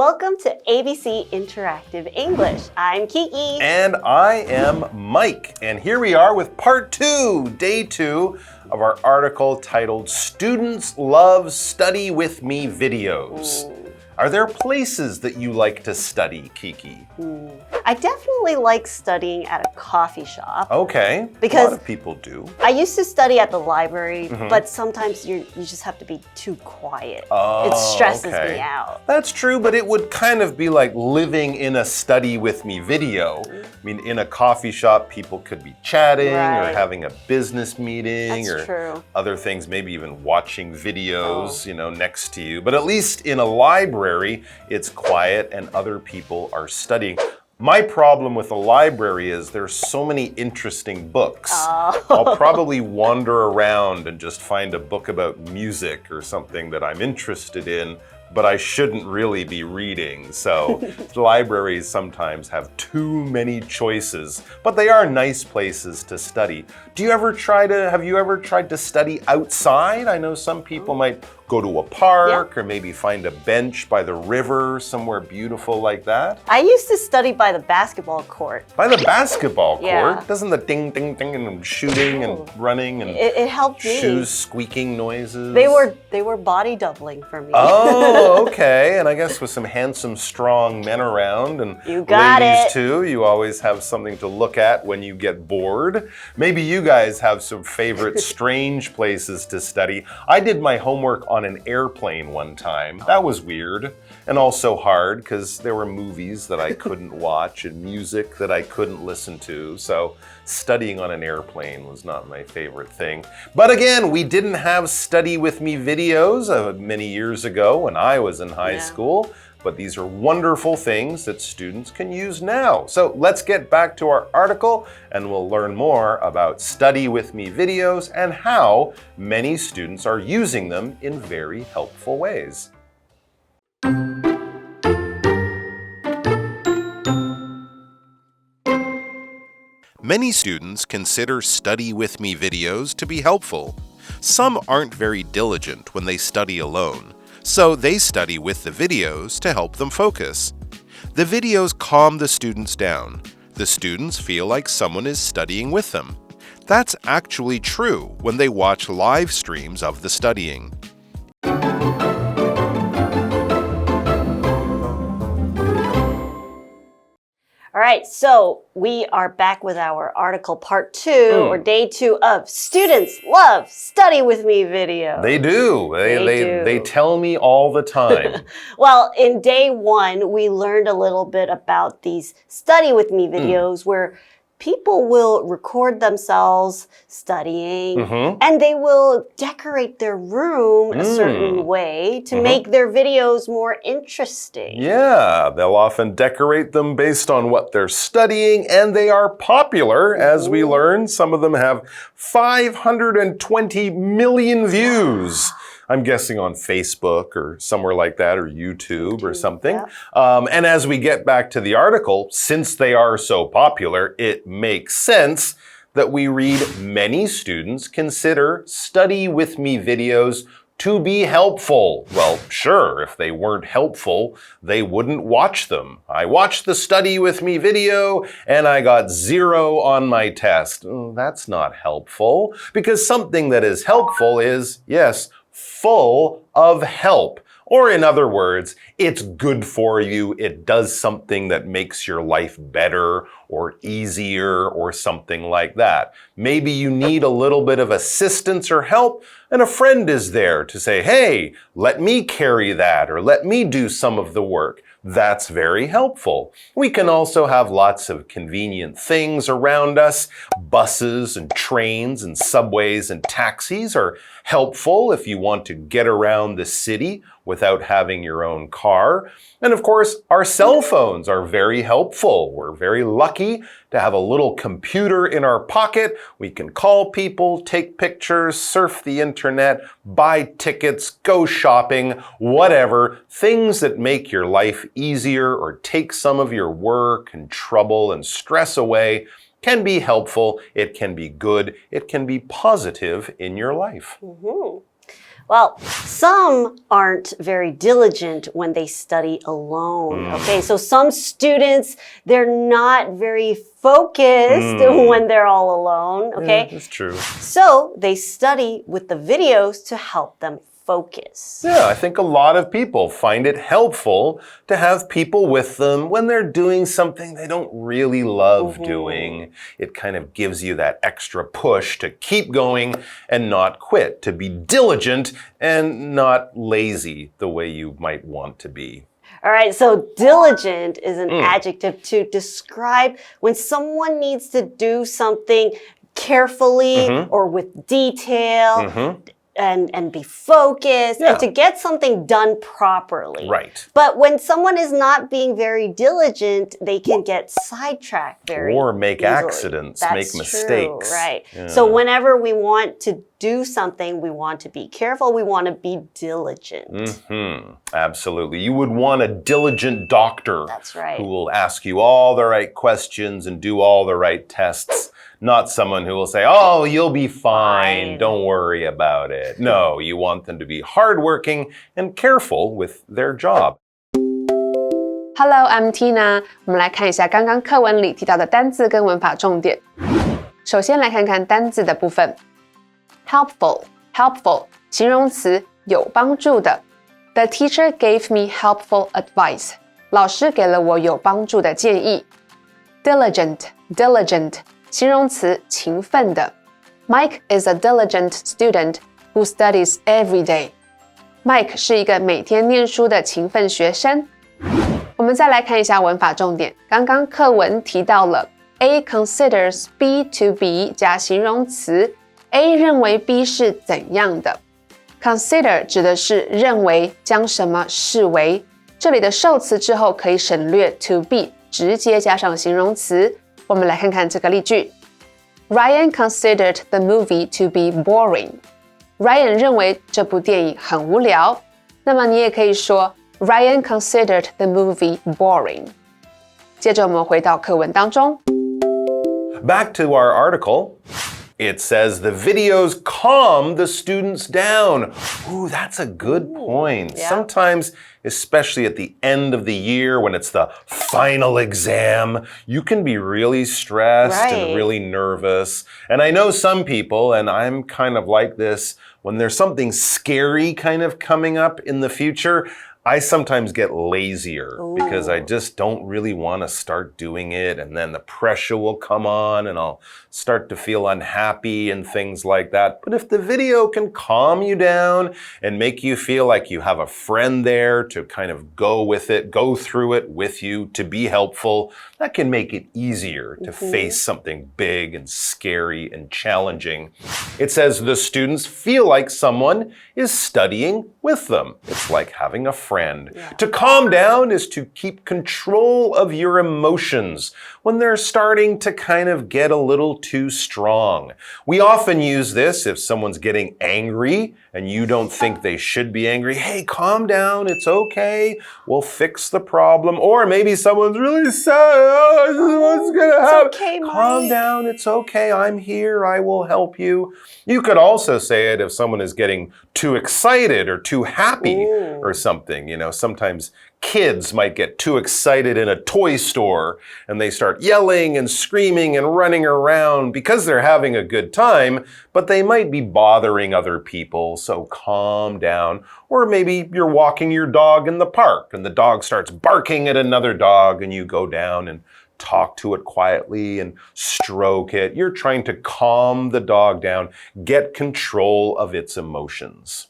Welcome to ABC Interactive English. I'm Kiki. And I am Mike. And here we are with part 2, day 2 of our article titled Students Love Study With Me Videos. Are there places that you like to study, Kiki? I definitely like studying at a coffee shop. Okay, because a lot of people do. I used to study at the library, but sometimes you just have to be too quiet. It stresses me out. That's true, but it would kind of be like living in a study with me video. I mean, in a coffee shop, people could be chatting or having a business meeting other things, maybe even watching videos, you know, next to you. But at least in a library, it's quiet and other people are studying. My problem with the library is there's so many interesting books. I'll probably wander around and just find a book about music or something that I'm interested in, but I shouldn't really be reading. So libraries sometimes have too many choices, but they are nice places to study. Have you ever tried to study outside? I know some people might go to a park or maybe find a bench by the river, somewhere beautiful like that. I used to study by the basketball court. By the basketball court? Doesn't the ding, ding, ding and shooting and running and it helped me. Shoes squeaking noises? They were body doubling for me. Oh, okay. And I guess with some handsome, strong men around and ladies too, you always have something to look at when you get bored. Maybe you guys have some favorite strange places to study. I did my homework on an airplane one time. That was weird and also hard because there were movies that I couldn't watch and music that I couldn't listen to. So studying on an airplane was not my favorite thing. But again, we didn't have study with me videos many years ago when I was in high school. But these are wonderful things that students can use now. So let's get back to our article and we'll learn more about Study With Me videos and how many students are using them in very helpful ways. Many students consider Study With Me videos to be helpful. Some aren't very diligent when they study alone. So they study with the videos to help them focus. The videos calm the students down. The students feel like someone is studying with them. That's actually true when they watch live streams of the studying. All right, so we are back with our article part 2 or day 2 of Students Love Study With Me video. They do. They tell me all the time. Well, in day 1, we learned a little bit about these Study With Me videos where people will record themselves studying and they will decorate their room a certain way to make their videos more interesting. Yeah, they'll often decorate them based on what they're studying and they are popular, as we learned. Some of them have 520 million views. I'm guessing on Facebook or somewhere like that, or YouTube or something. And as we get back to the article, since they are so popular, it makes sense that we read many students consider Study With Me videos to be helpful. Well, sure, if they weren't helpful, they wouldn't watch them. I watched the Study With Me video and I got 0 on my test. That's not helpful, because something that is helpful is, yes, full of help. Or in other words, it's good for you. It does something that makes your life better or easier or something like that. Maybe you need a little bit of assistance or help, and a friend is there to say, hey, let me carry that or let me do some of the work. That's very helpful. We can also have lots of convenient things around us. Buses and trains and subways and taxis are helpful if you want to get around the city without having your own car. And of course, our cell phones are very helpful. We're very lucky to have a little computer in our pocket. We can call people, take pictures, surf the internet, buy tickets, go shopping, whatever. Things that make your life easier or take some of your work and trouble and stress away can be helpful. It can be good. It can be positive in your life. Well, some aren't very diligent when they study alone. Okay, so some students, they're not very focused when they're all alone. Okay, that's true. So they study with the videos to help them focus. Yeah, I think a lot of people find it helpful to have people with them when they're doing something they don't really love doing. It kind of gives you that extra push to keep going and not quit, to be diligent and not lazy the way you might want to be. All right, so diligent is an adjective to describe when someone needs to do something carefully or with detail. And be focused and to get something done properly. Right. But when someone is not being very diligent, they can get sidetracked very Or make easily. accidents, That's make mistakes. True, right. Yeah. So whenever we want to do something, we want to be careful, we want to be diligent. Absolutely. You would want a diligent doctor. That's right. Who will ask you all the right questions and do all the right tests. Not someone who will say, oh, you'll be fine. Don't worry about it. No, you want them to be hardworking and careful with their job. Hello, I'm Tina. 我们来看一下刚刚课文里提到的单字跟文法重点。首先来看看单字的部分。Helpful, helpful 形容词，有帮助的。The teacher gave me helpful advice. 老师给了我有帮助的建议。Diligent, diligent形容词，勤奋的。Mike is a diligent student who studies every day. Mike 是一个每天念书的勤奋学生。我们再来看一下文法重点。刚刚课文提到了 A considers B to be 加形容词 A 认为 B 是怎样的。Consider 指的是认为，将什么视为。这里的受词之后可以省略 to be， 直接加上形容词。我们来看看这个例句。Ryan considered the movie to be boring. Ryan 认为这部电影很无聊。那么你也可以说 Ryan considered the movie boring. 接着我们回到课文当中。Back to our article. It says the videos calm the students down. Ooh, that's a good point. Yeah. Sometimes, especially at the end of the year when it's the final exam, you can be really stressed and really nervous. And I know some people, and I'm kind of like this, when there's something scary kind of coming up in the future, I sometimes get lazier because I just don't really want to start doing it, and then the pressure will come on and I'll start to feel unhappy and things like that. But if the video can calm you down and make you feel like you have a friend there to kind of go with it, go through it with you, to be helpful, that can make it easier to face something big and scary and challenging. It says the students feel like someone is studying with them. It's like having a friend. Yeah. To calm down is to keep control of your emotions when they're starting to kind of get a little too strong. We often use this if someone's getting angry and you don't think they should be angry. Hey, calm down. It's okay. We'll fix the problem. Or maybe someone's really sad. What's going to happen? It's okay, Mike. Calm down. It's okay. I'm here. I will help you. You could also say it if someone is getting too excited or too happy or something. You know, sometimes kids might get too excited in a toy store and they start yelling and screaming and running around because they're having a good time, but they might be bothering other people, so calm down. Or maybe you're walking your dog in the park and the dog starts barking at another dog and you go down and talk to it quietly and stroke it. You're trying to calm the dog down, get control of its emotions.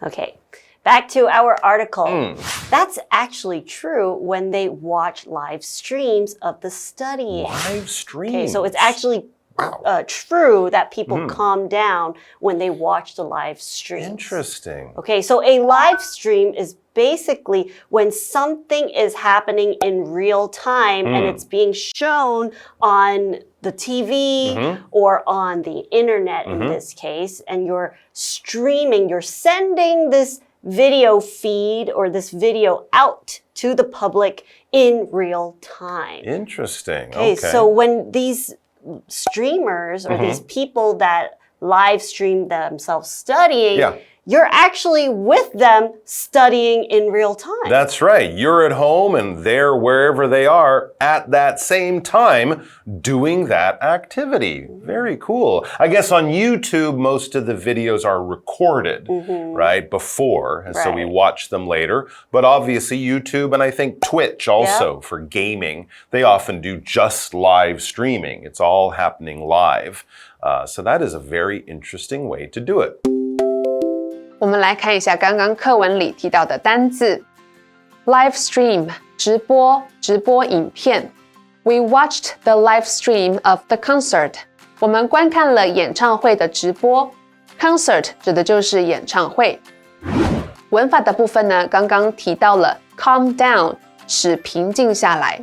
Okay. Back to our article. That's actually true when they watch live streams of the studying. Live streams? Okay, so it's actually true that people calm down when they watch the live stream. Interesting. Okay, so a live stream is basically when something is happening in real time and it's being shown on the TV or on the internet in this case, and you're streaming, you're sending this video feed or this video out to the public in real time. Interesting. Okay, so when these streamers or these people that live stream themselves studying, you're actually with them studying in real time. That's right. You're at home and they're wherever they are at that same time doing that activity. Very cool. I guess on YouTube, most of the videos are recorded, right, before. And so we watch them later. But obviously YouTube and I think Twitch also for gaming, they often do just live streaming. It's all happening live. So that is a very interesting way to do it. 我们来看一下刚刚课文里提到的单字 live stream 直播影片 We watched the live stream of the concert 我们观看了演唱会的直播 Concert 指的就是演唱会文法的部分呢刚刚提到了 calm down 使平静下来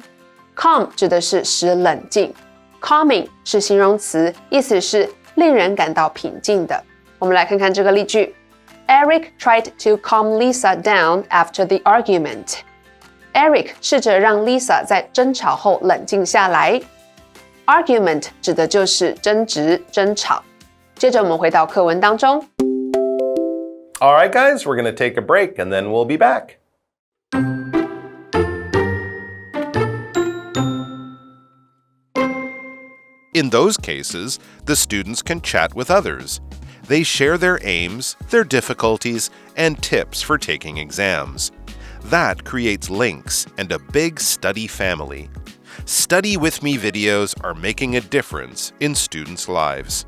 calm 指的是使冷静 calming 是形容词意思是令人感到平静的我们来看看这个例句Eric tried to calm Lisa down after the argument. Eric 试着让 Lisa 在争吵后冷静下来。Argument 指的就是争执、争吵。接着我们回到课文当中。All right, guys, we're going to take a break and then we'll be back. In those cases, the students can chat with others.They share their aims, their difficulties, and tips for taking exams. That creates links and a big study family. Study with me videos are making a difference in students' lives.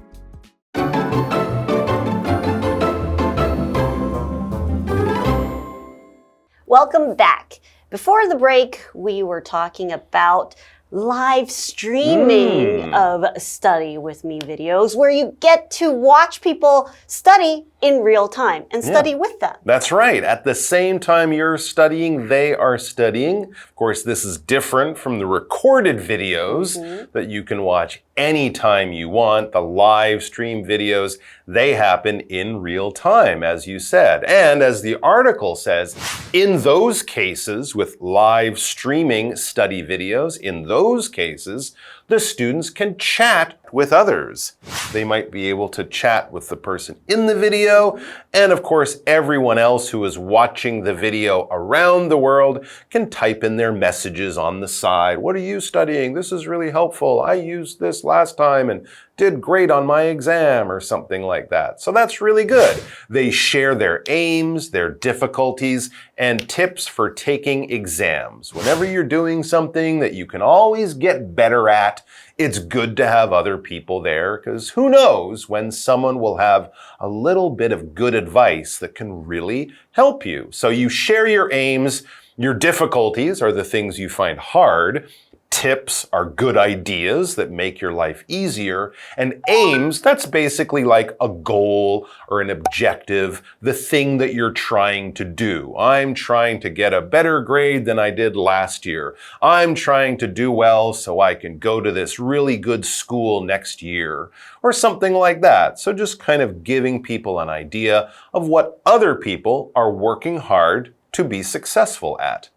Welcome back. Before the break, we were talking about live streaming of study with me videos where you get to watch people study in real time and study with them. That's right. At the same time you're studying, they are studying. Of course, this is different from the recorded videos that you can watch anytime you want. The live stream videos, they happen in real time, as you said. And as the article says, in those cases with live streaming study videos, in those cases, the students can chat with others. They might be able to chat with the person in the video, and of course, everyone else who is watching the video around the world can type in their messages on the side. What are you studying? This is really helpful. I used this last time and did great on my exam, or something like that. So that's really good. They share their aims, their difficulties, and tips for taking exams. Whenever you're doing something that you can always get better at, it's good to have other people there, because who knows when someone will have a little bit of good advice that can really help you. So you share your aims, your difficulties are the things you find hard, tips are good ideas that make your life easier, and aims, that's basically like a goal or an objective, the thing that you're trying to do. I'm trying to get a better grade than I did last year. I'm trying to do well so I can go to this really good school next year, or something like that. So just kind of giving people an idea of what other people are working hard to be successful at.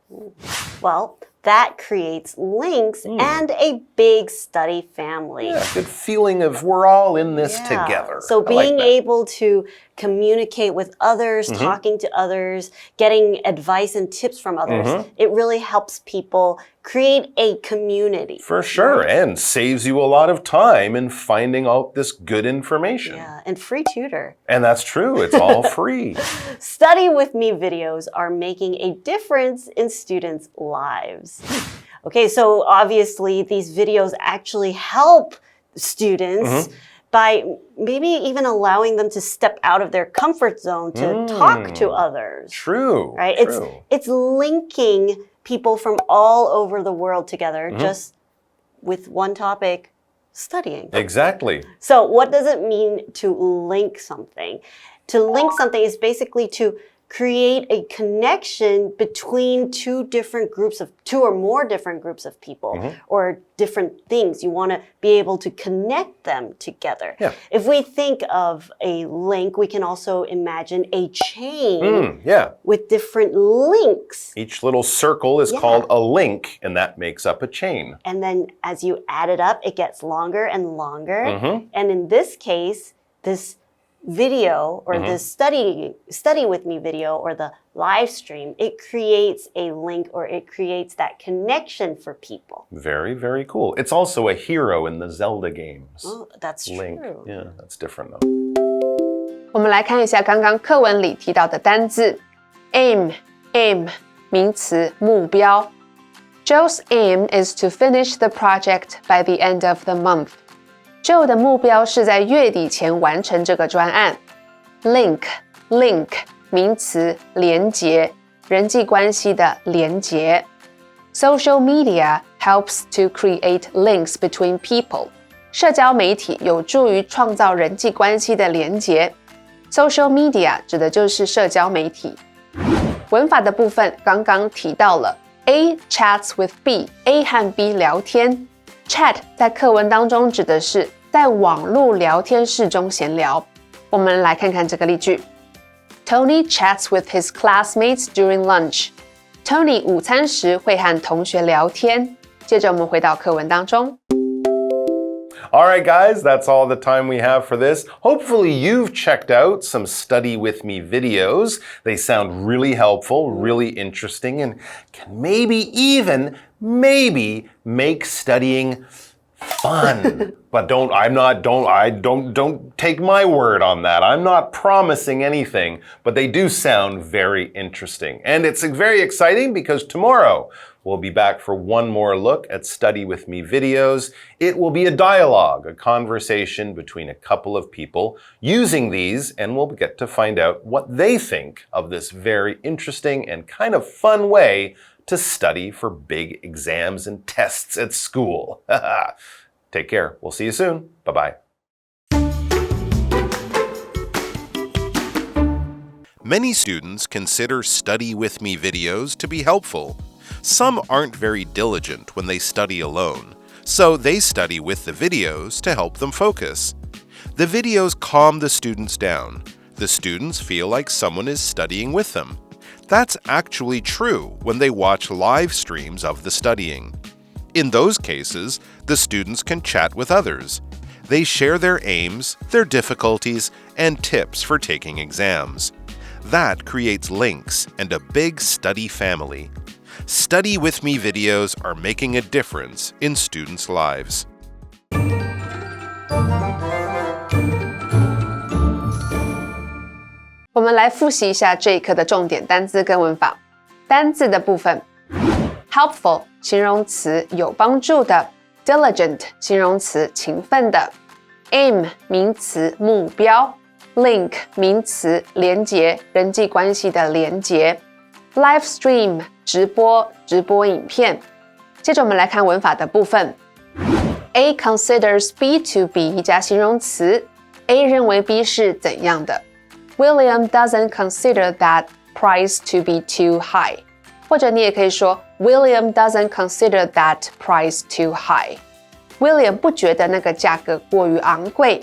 Well, that creates links and a big study family. Yeah, good feeling of we're all in this together. So being able to communicate with others, talking to others, getting advice and tips from others, it really helps people create a community. For sure, and saves you a lot of time in finding out this good information. Yeah, and free tutor. And that's true, it's all free. Study with me videos are making a difference in students' lives. Okay, so obviously these videos actually help students by maybe even allowing them to step out of their comfort zone to talk to others. True. Right? True. It's linking people from all over the world together just with one topic, studying. Exactly. So what does it mean to link something? To link something is basically to create a connection between two or more different groups of people or different things. You want to be able to connect them together. Yeah. If we think of a link, we can also imagine a chain with different links. Each little circle is called a link, and that makes up a chain. And then as you add it up, it gets longer and longer. And in this case, this video or the study with me video or the live stream, it creates a link or it creates that connection for people. Very, very cool. It's also a hero in the Zelda games. Oh, that's Link. true. Yeah, that's different though. 我们来看一下刚刚课文里提到的单字 aim 名词目标 Joe's aim is to finish the project by the end of the month. Joe 的目标是在月底前完成这个专案。Link 名词连结，人际关系的连结。Social media helps to create links between people. 社交媒体有助于创造人际关系的连结。Social media 指的就是社交媒体。文法的部分刚刚提到了 A chats with B, A 和 B 聊天。Chat 在课文当中指的是在网络聊天室中闲聊。我们来看看这个例句。Tony chats with his classmates during lunch. Tony 午餐时会和同学聊天。接着我们回到课文当中。All right, guys, that's all the time we have for this. Hopefully you've checked out some Study With Me videos. They sound really helpful, really interesting, and can maybe make studying fun. But don't take my word on that. I'm not promising anything, but they do sound very interesting. And it's very exciting because tomorrow we'll be back for one more look at Study With Me videos. It will be a dialogue, a conversation between a couple of people using these, and we'll get to find out what they think of this very interesting and kind of fun way to study for big exams and tests at school. Take care. We'll see you soon. Bye-bye. Many students consider Study With Me videos to be helpful. Some aren't very diligent when they study alone, so they study with the videos to help them focus. The videos calm the students down. The students feel like someone is studying with them. That's actually true when they watch live streams of the studying. In those cases, the students can chat with others. They share their aims, their difficulties, and tips for taking exams. That creates links and a big study family. Study With Me videos are making a difference in students' lives. 我们来复习一下这一课的重点单字跟文法。单字的部分 helpful 形容词有帮助的 diligent 形容词勤奋的 aim 名词目标 link 名词连结人际关系的连结 live stream 直播影片。接着我们来看文法的部分 A considers B to be 加形容词 A 认为 B 是怎样的William doesn't consider that price to be too high. 或者你也可以说 William doesn't consider that price too high. William 不觉得那个价格过于昂贵。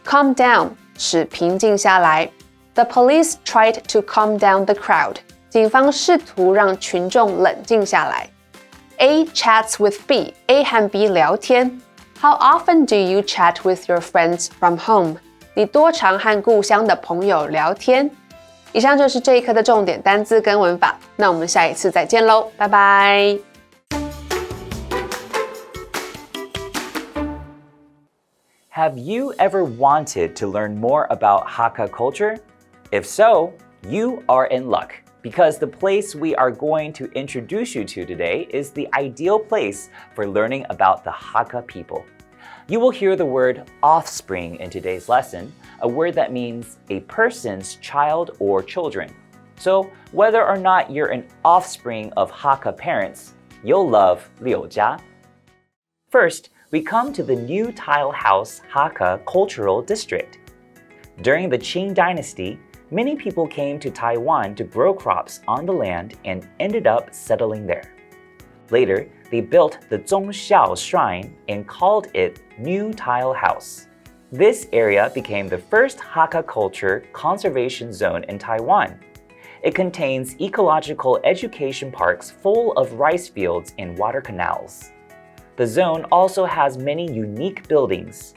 Calm down 使平静下来。The police tried to calm down the crowd. 警方试图让群众冷静下来。A chats with B. A 和 B 聊天。How often do you chat with your friends from home?你多常和故乡的朋友聊天？以上就是这一课的重点单字跟文法，那我们下一次再见喽，拜拜。Have you ever wanted to learn more about Hakka culture? If so, you are in luck, because the place we are going to introduce you to today is the ideal place for learning about the Hakka people. You will hear the word offspring in today's lesson, a word that means a person's child or children. So, whether or not you're an offspring of Hakka parents, you'll love Liou-Jia. First, we come to the new tile house Hakka Cultural District. During the Qing Dynasty, many people came to Taiwan to grow crops on the land and ended up settling there. Later, they built the Zongxiao Shrine and called it New Tile House. This area became the first Hakka culture conservation zone in Taiwan. It contains ecological education parks full of rice fields and water canals. The zone also has many unique buildings.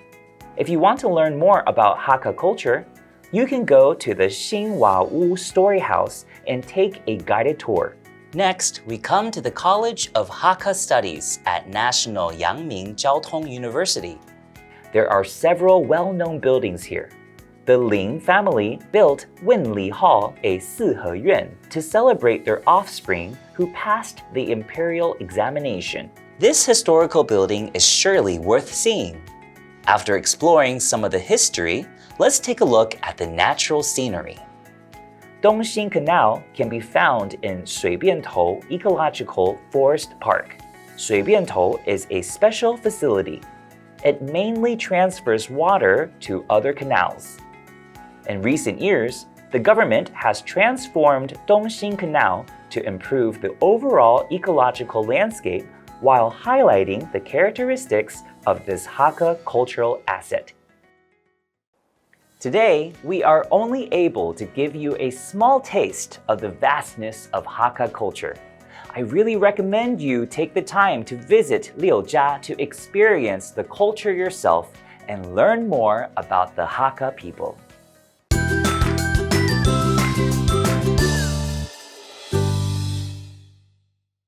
If you want to learn more about Hakka culture, you can go to the Xinhua Wu Story House and take a guided tour. Next, we come to the College of Hakka Studies at National Yangming Jiaotong University. There are several well-known buildings here. The Lin family built Wenli Hall, a 四合院, to celebrate their offspring who passed the imperial examination. This historical building is surely worth seeing. After exploring some of the history, let's take a look at the natural scenery. Dongxing Canal can be found in Suibiantou Ecological Forest Park. Suibiantou is a special facility. It mainly transfers water to other canals. In recent years, the government has transformed Dongxing Canal to improve the overall ecological landscape while highlighting the characteristics of this Hakka cultural asset. Today, we are only able to give you a small taste of the vastness of Hakka culture. I really recommend you take the time to visit Liou-Jia to experience the culture yourself and learn more about the Hakka people.